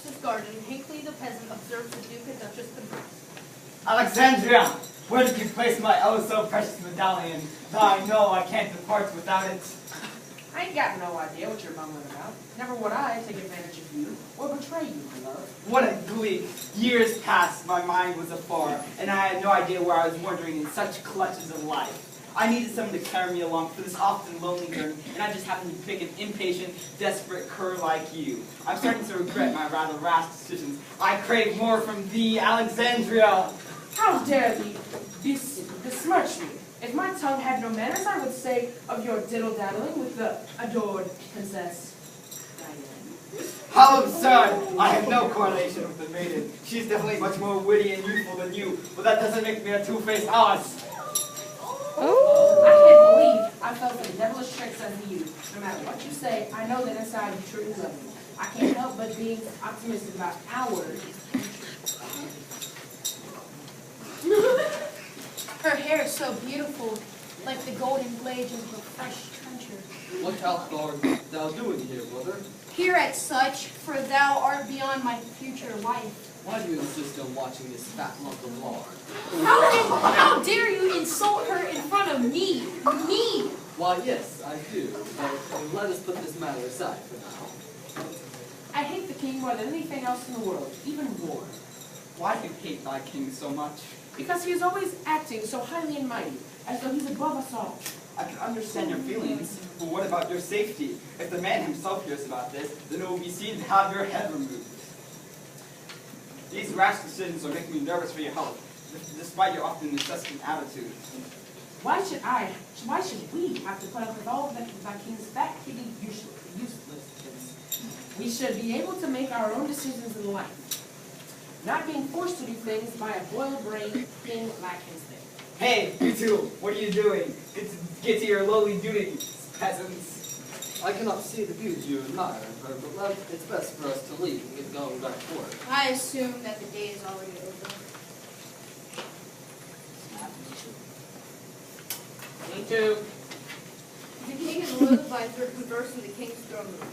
Duchess's garden, Hinckley the peasant observes the Duke and Duchess converse. Alexandria, where did you place my oh-so-precious medallion? Though I know I can't depart without it. I ain't got no idea what you're mumbling about. Never would I take advantage of you or betray you, my love. What a glee! Years passed, my mind was afar, and I had no idea where I was wandering in such clutches of life. I needed someone to carry me along for this often lonely journey, and I just happened to pick an impatient, desperate cur like you. I'm starting to regret my rather rash decisions. I crave more from thee, Alexandria! How dare thee besmirch me? If my tongue had no manners, I would say of your diddle-daddling with the adored Princess Diana. How absurd! I have no correlation with the maiden. She's definitely much more witty and youthful than you, but that doesn't make me a two-faced ass. I can't believe I fell for the devilish tricks of you. No matter what you say, I know that inside you truly love me. I can't help but being optimistic about ours. Her hair is so beautiful, like the golden blades of a fresh trencher. What art thou doing here, brother? Here at such, for thou art beyond my future life. Why do you insist on watching this fat lump of lard? How dare you insult her in front of me? Me! Why, yes, I do. But let us put this matter aside for now. I hate the king more than anything else in the world, even war. Why do you hate thy king so much? Because he is always acting so highly and mighty, as though he's above us all. I can understand your feelings, but what about your safety? If the man himself hears about this, then it will be seen to have your head removed. These rash decisions are making me nervous for your health, despite your often necessitating attitude. Why should we have to put up with all of the king's fat-kitty uselessness? We should be able to make our own decisions in life, not being forced to do things by a boiled-brained king like his thing. Hey, you two, what are you doing? Get to your lowly duties, peasants. I cannot see the beauty you admire in her, but it's best for us to leave and get going back to work. I assume that the day is already over. Me too. The king and the royal advisor converse in the king's throne room.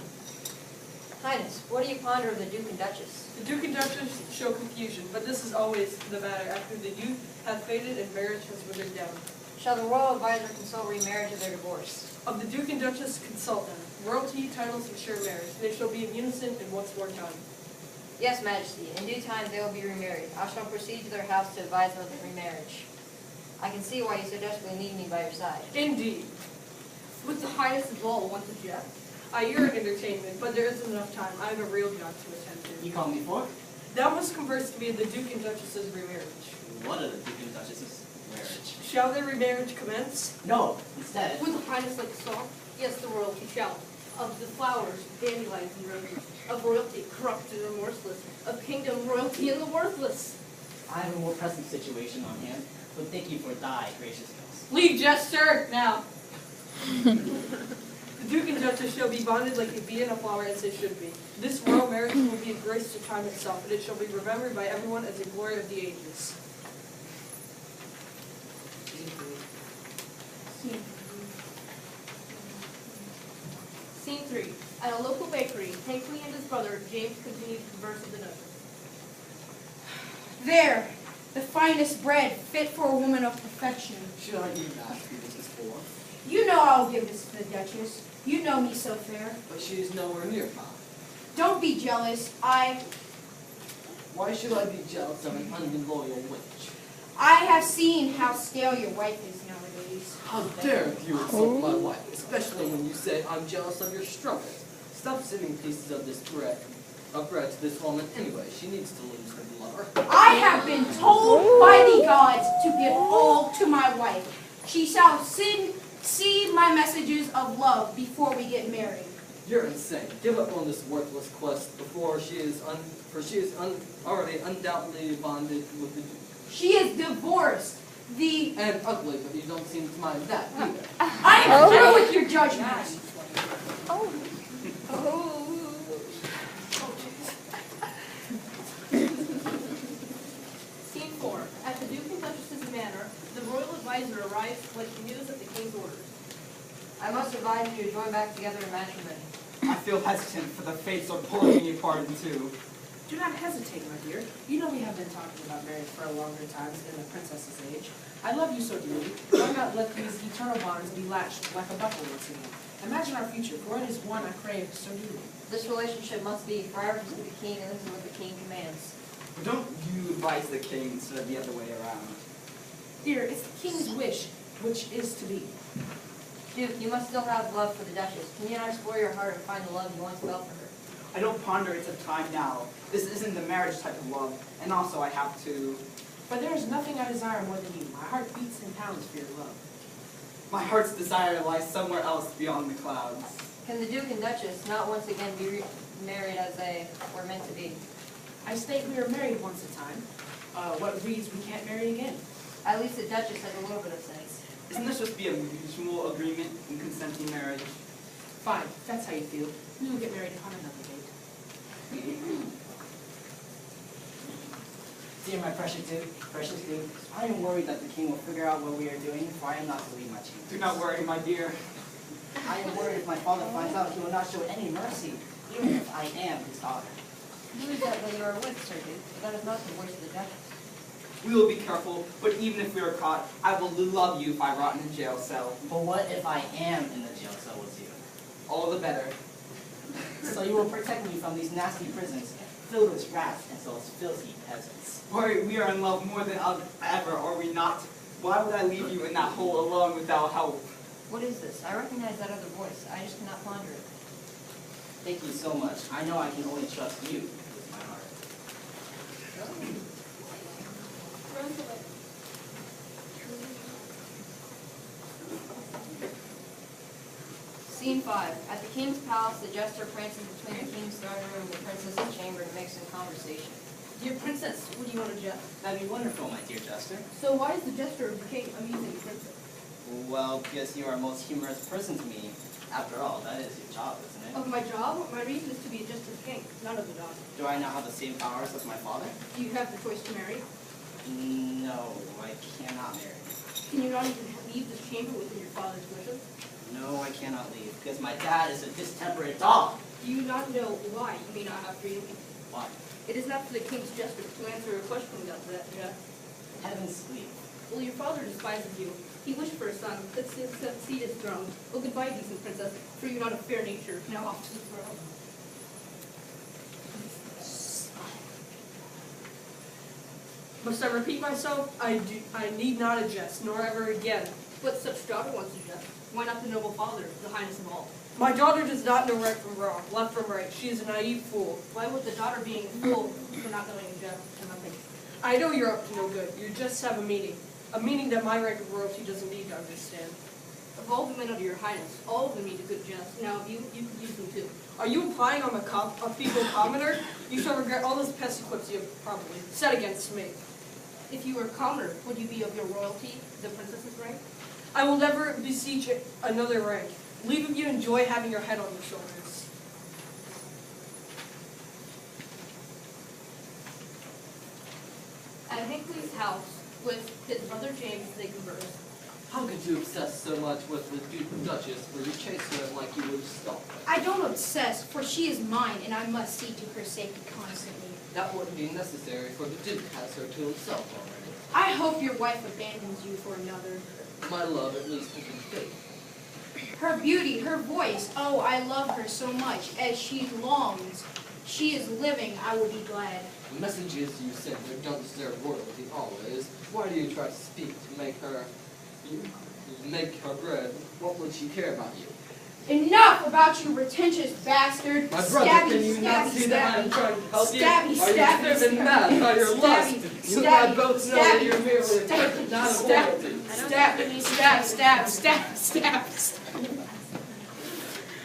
Highness, what do you ponder of the Duke and Duchess? The Duke and Duchess show confusion, but this is always the matter after the youth hath faded and marriage has withered down. Shall the royal advisor consult remarriage of their divorce? Of the Duke and Duchess consult them. Royalty, titles, ensure marriage. They shall be in unison in once more time. Yes, Majesty. In due time they will be remarried. I shall proceed to their house to advise them of the remarriage. I can see why you so desperately need me by your side. Indeed. With the highest of all, want to jest? I hear entertainment, but there isn't enough time. I have a real job to attend to. You call me for? Thou must converse to me of the Duke and Duchess's remarriage. What are the Duke and Duchess's marriage? Shall their remarriage commence? No, instead. With the highness like a song? Yes, the royalty shall. Of the flowers, dandelions, and roses. Of royalty, corrupt and remorseless. Of kingdom, royalty, and the worthless. I have a more pressing situation on hand, but thank you for thy graciousness. Leave jester, now. The Duke and Duchess shall be bonded like a bee and a flower as they should be. This royal marriage will be a grace to time itself, and it shall be remembered by everyone as a glory of the ages. Scene 3. At a local bakery, Hinckley and his brother, James, continue to converse with the Duchess. There, the finest bread, fit for a woman of perfection. Should I even ask who this is for? You know I'll give this to the Duchess. You know me so fair. But she is nowhere near fine. Don't be jealous. Why should I be jealous of an unloyal witch? I have seen how stale your wife is nowadays. How dare you insult my wife, especially when you say I'm jealous of your struggles. Stop sending pieces of bread to this woman anyway. She needs to lose her lover. I have been told by the gods to give all to my wife. She shall see my messages of love before we get married. You're insane. Give up on this worthless quest before she is already undoubtedly bonded with the Duke. She is divorced. And ugly, but you don't seem to mind that either. I am through with your judgment. Scene 4. At the Duke and Duchess's manor, the royal advisor arrives with news of the king's orders. I must advise you to join back together in matrimony. I feel hesitant, for the fates are pulling me apart in two. Do not hesitate, my dear. You know we have been talking about marriage for a longer time than the princess's age. I love you so dearly. Why not let these eternal bonds be latched like a buckle once again? Imagine our future, for it is one I crave so dearly. This relationship must be forever to the king, and this is what the king commands. But don't you advise the king instead of the other way around? Dear, it's the king's wish, which is to be. Duke, you must still have love for the Duchess. Can you not explore your heart and find the love you once felt for her? I don't ponder its of time now. This isn't the marriage type of love, and also I have to... But there is nothing I desire more than you. My heart beats in pounds for your love. My heart's desire lies somewhere else beyond the clouds. Can the Duke and Duchess not once again be married as they were meant to be? I state we are married once a time. What reads we can't marry again? At least the Duchess has a little bit of sense. Isn't this supposed to be a mutual agreement in consenting marriage? Fine, if that's how you feel. We will get married on another date. Dear my precious Duke, I am worried that the king will figure out what we are doing, for I am not to leave my chamber. Do not worry, my dear. I am worried if my father finds out, he will not show any mercy, even if I am his daughter. Who is that you are with, Sir Duke? But that is not the voice of the Duchess. We will be careful, but even if we are caught, I will love you if I rot in a jail cell. But what if I am in the jail cell with you? All the better. So you will protect me from these nasty prisons, filled with rats and those filthy peasants. Worry, we are in love more than ever, are we not? Why would I leave you in that hole alone without help? What is this? I recognize that other voice. I just cannot ponder it. Thank you so much. I know I can only trust you with my heart. Scene 5. At the king's palace, the jester prances between the king's throne room and the princess's chamber to make some conversation. Dear princess, what do you want to jest? That'd be wonderful, my dear Jester. So why is the jester of the king amusing the princess? Well, because you are a most humorous person to me. After all, that is your job, isn't it? Of my job, my reason is to be a jester of the king, none of the job. Do I not have the same powers as my father? Do you have the choice to marry? No, I cannot marry. Can you not even leave this chamber within your father's wishes? No, I cannot leave, because my dad is a distemperate dog. Do you not know why you may not have freedom? Why? It is not for the king's jester to answer a question about that, Jeff. Heavens leave. Well, your father despises you. He wished for a son that succeed his throne. Well, goodbye, decent princess, for you not of fair nature, now off to the throne. Must I repeat myself? I need not jest, nor ever again. But such daughter wants to jest. Why not the noble father, the highness of all? My daughter does not know right from wrong, left from right. She is a naive fool. Why would the daughter being a fool for not knowing jest to nothing? I know you're up to no good. You just have a meaning that my rank of royalty doesn't need to understand. Of all the men under your highness, all of them need a good jest. Now, if you could use them too. Are you implying I'm a feeble commoner? You shall regret all those pesky quips you have probably said against me. If you were a commoner, would you be of your royalty, the princess's rank? I will never beseech another rank. Leave you enjoy having your head on your shoulders. At Hinckley's house, with his brother James, they conversed. How could you obsess so much with the Duchess where you chase her like you would stop her? I don't obsess, for she is mine, and I must see to her safety constantly. That wouldn't be necessary, for the Duke has her to himself already. I hope your wife abandons you for another. My love at least will be faithful. Her beauty, her voice, oh, I love her so much. As she longs, she is living, I will be glad. The messages you send her don't deserve royalty always. Why do you try to speak to make her bread? What would she care about you? Enough about you pretentious bastard! My brother, can you not see that I am trying to help you? Are you driven mad by your lust? You and I both know that you're merely a person, not a royalty. Stab.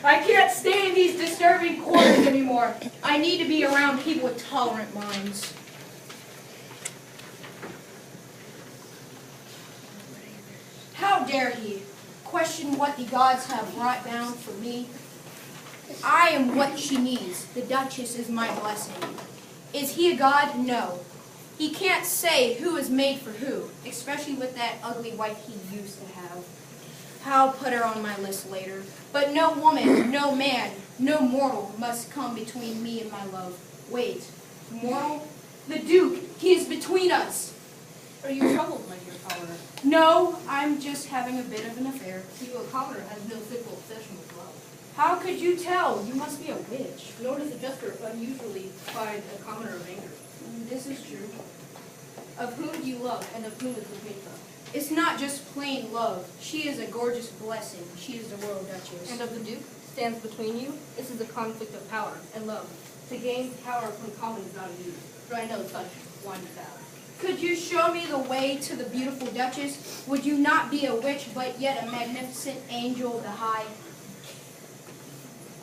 I can't stay in these disturbing quarters anymore. I need to be around people with tolerant minds. How dare he question what the gods have brought down for me? I am what she needs. The Duchess is my blessing. Is he a god? No. He can't say who is made for who, especially with that ugly wife he used to have. I'll put her on my list later. But no woman, no man, no mortal must come between me and my love. Wait, Mortal? The Duke, he is between us. Are you troubled, my dear commoner? No, I'm just having a bit of an affair. See, a commoner has no simple obsession with love. How could you tell? You must be a witch. Nor does a jester unusually find a commoner of anger. This is true. Of whom do you love, and of whom is the patriarch? It's not just plain love. She is a gorgeous blessing. She is the royal duchess. And of the duke stands between you. This is a conflict of power and love. To gain power from common is not easy, for I know such windy paths. Could you show me the way to the beautiful duchess? Would you not be a witch, but yet a magnificent angel of the high?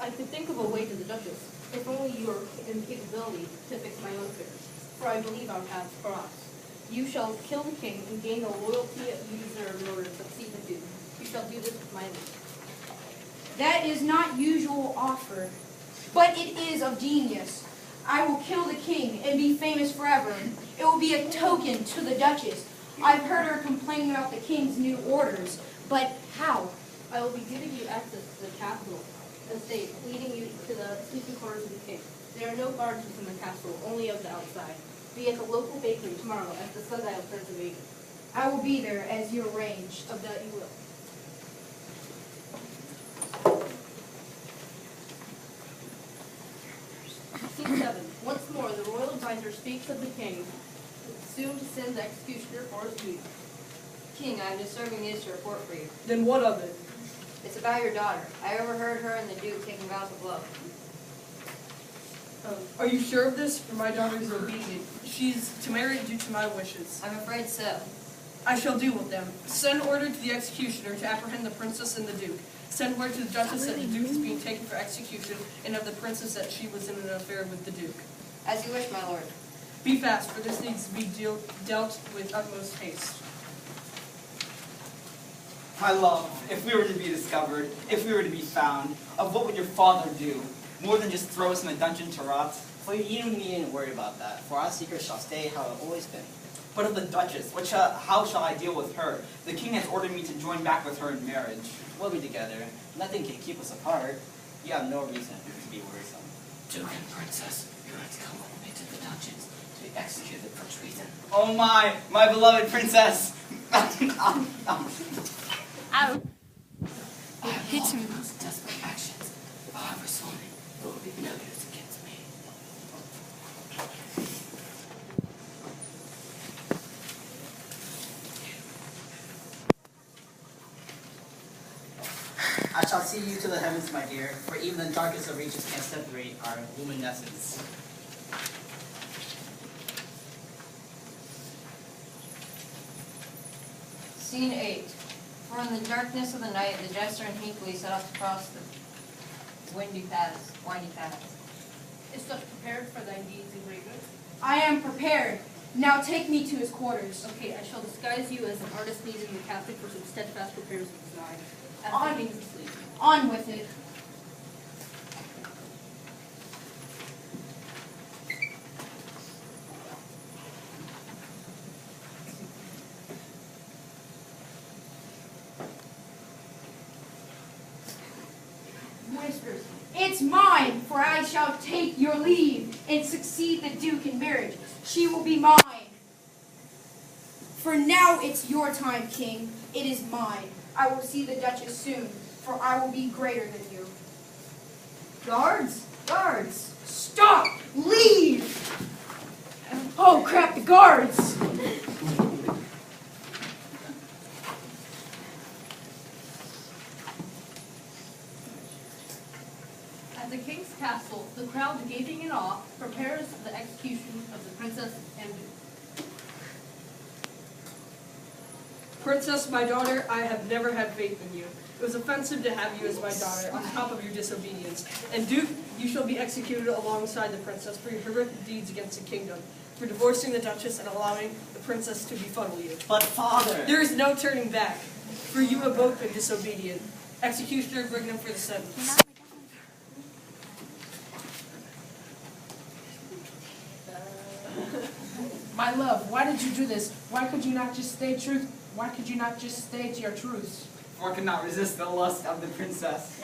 I could think of a way to the duchess, if only you are in the capability to fix my own affairs, for I believe our paths cross. You shall kill the king and gain the loyalty you deserve in order to succeed the duke. You shall do this with my image. That is not usual offer, but it is of genius. I will kill the king and be famous forever. It will be a token to the duchess. I've heard her complaining about the king's new orders, but how? I will be giving you access to the capital estate, leading you to the sleeping quarters of the king. There are no guards within the castle, only of the outside. Be at the local bakery tomorrow at the sundial turns of 8. I will be there as you arranged. Of that you will. Scene 7. Once more, the royal advisor speaks of the king, soon to send the executioner for his duty. King, I am just serving news to report for you. Then what of it? It's about your daughter. I overheard her and the Duke taking vows of love. Are you sure of this? For my daughter is obedient. She's to marry due to my wishes. I'm afraid so. I shall do with them. Send order to the executioner to apprehend the princess and the duke. Send word to the duchess that the duke is being taken for execution, and of the princess that she was in an affair with the duke. As you wish, my lord. Be fast, for this needs to be dealt with utmost haste. My love, if we were to be discovered, if we were to be found, of what would your father do? More than just throw us in a dungeon to rot? For you needn't worry about that, for our secret shall stay how it always been. But of the Duchess, how shall I deal with her? The king has ordered me to join back with her in marriage. We'll be together. Nothing can keep us apart. You have no reason to be worrisome. Duke and Princess, you are to come with me to the dungeons to be executed for treason. Oh my beloved princess! Hits me. Those desperate actions, however sorry, will be failures against me. I shall see you to the heavens, my dear, for even the darkest of reaches can't separate our luminescence. Scene 8. For in the darkness of the night, the jester and Hinkley set off to cross the windy paths. Is such prepared for thy deeds and great good? I am prepared. Now take me to his quarters. Okay, I shall disguise you as an artist needed in the castle for some steadfast repairs of design. As On. the king's asleep. On with it. Whispers, it's mine, for I shall take your leave and succeed the Duke in marriage. She will be mine. For now it's your time, King. It is mine. I will see the Duchess soon, for I will be greater than you. Guards? Guards! Stop! Leave! Oh crap, the guards! At the king's castle, the crowd gaping in awe prepares the execution of the princess and duke. Princess, my daughter, I have never had faith in you. It was offensive to have you as my daughter on top of your disobedience. And Duke, you shall be executed alongside the princess for your horrific deeds against the kingdom, for divorcing the duchess and allowing the princess to befuddle you. But father! There is no turning back, for you have both been disobedient. Executioner, bring them for the sentence. My love, why did you do this? Why could you not just stay true? Why could you not just stay to your truths? For I could not resist the lust of the princess.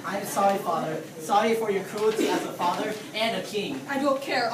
I'm sorry, father. Sorry for your cruelty as a father and a king. I don't care.